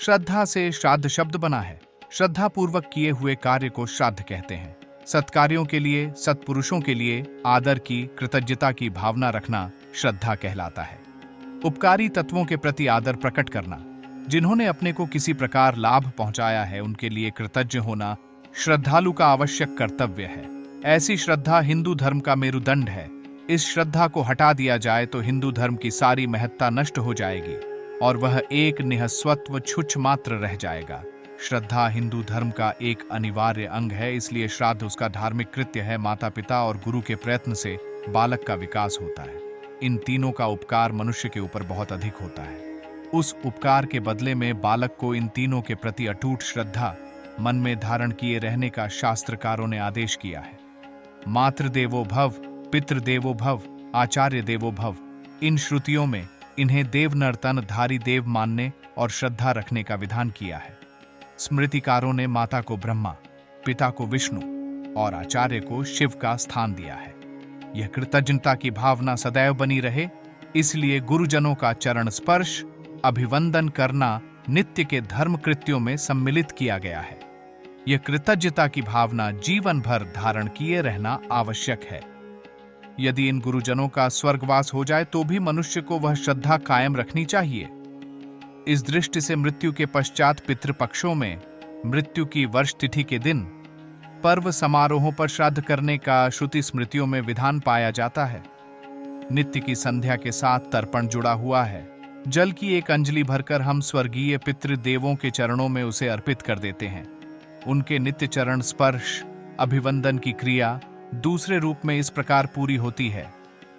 श्रद्धा से श्राद्ध शब्द बना है। श्रद्धा पूर्वक किए हुए कार्य को श्राद्ध कहते हैं। सत्कार्यों के लिए, सत्पुरुषों के लिए आदर की, कृतज्ञता की भावना रखना श्रद्धा कहलाता है। उपकारी तत्वों के प्रति आदर प्रकट करना, जिन्होंने अपने को किसी प्रकार लाभ पहुंचाया है उनके लिए कृतज्ञ होना श्रद्धालु का आवश्यक कर्तव्य है। ऐसी श्रद्धा हिंदू धर्म का मेरुदंड है। इस श्रद्धा को हटा दिया जाए तो हिंदू धर्म की सारी महत्ता नष्ट हो जाएगी और वह एक निःस्वत्व छुछ मात्र रह जाएगा। श्रद्धा हिंदू धर्म का एक अनिवार्य अंग है, इसलिए श्राद्ध उसका धार्मिक कृत्य है। माता पिता और गुरु के प्रयत्न से बालक का विकास होता है। इन तीनों का उपकार मनुष्य के ऊपर बहुत अधिक होता है। उस उपकार के बदले में बालक को इन तीनों के प्रति अटूट श्रद्धा मन में धारण किए रहने का शास्त्रकारों ने आदेश किया है। मातृदेवो भव, पितृदेवो भव, आचार्य देवो भव, इन श्रुतियों में इन्हें देव नर्तन धारी देव मानने और श्रद्धा रखने का विधान किया है। स्मृतिकारों ने माता को ब्रह्मा, पिता को विष्णु और आचार्य को शिव का स्थान दिया है। यह कृतज्ञता की भावना सदैव बनी रहे, इसलिए गुरुजनों का चरण स्पर्श, अभिवंदन करना नित्य के धर्म कृत्यों में सम्मिलित किया गया है। यह कृतज्ञता की भावना जीवन भर धारण किए रहना आवश्यक है। यदि इन गुरुजनों का स्वर्गवास हो जाए तो भी मनुष्य को वह श्रद्धा कायम रखनी चाहिए। इस दृष्टि से मृत्यु के पश्चात पितृपक्षों में मृत्यु की वर्ष तिथि के दिन पर्व समारोहों पर श्राद्ध करने का श्रुति स्मृतियों में विधान पाया जाता है। नित्य की संध्या के साथ तर्पण जुड़ा हुआ है। जल की एक अंजलि भरकर हम स्वर्गीय पितृदेवों के चरणों में उसे अर्पित कर देते हैं। उनके नित्य चरण स्पर्श, अभिवंदन की क्रिया दूसरे रूप में इस प्रकार पूरी होती है।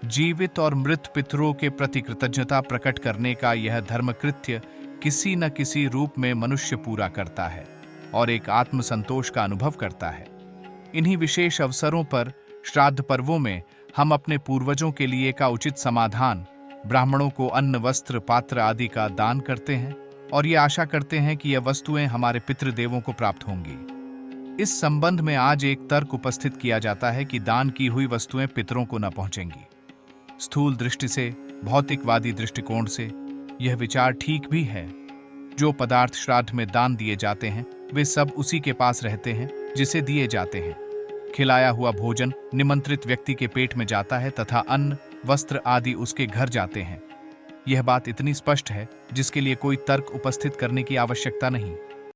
जीवित और मृत पितरों के प्रति कृतज्ञता प्रकट करने का यह धर्म कृत्य किसी न किसी रूप में मनुष्य पूरा करता है और एक आत्म संतोष का अनुभव करता है। इन्हीं विशेष अवसरों पर श्राद्ध पर्वों में हम अपने पूर्वजों के लिए का उचित समाधान, ब्राह्मणों को अन्न, वस्त्र, पात्र आदि का दान करते हैं और ये आशा करते हैं कि यह वस्तुएं हमारे पितृदेवों को प्राप्त होंगी। इस संबंध में आज एक तर्क उपस्थित किया जाता है कि दान की हुई वस्तुएं पितरों को न पहुंचेंगी। स्थूल दृष्टि से, भौतिकवादी दृष्टिकोण से यह विचार ठीक भी है। जो पदार्थ श्राद्ध में दान दिए जाते हैं वे सब उसी के पास रहते हैं जिसे दिए जाते हैं। खिलाया हुआ भोजन निमंत्रित व्यक्ति के पेट में जाता है तथा अन्न, वस्त्र आदि उसके घर जाते हैं। यह बात इतनी स्पष्ट है जिसके लिए कोई तर्क उपस्थित करने की आवश्यकता नहीं।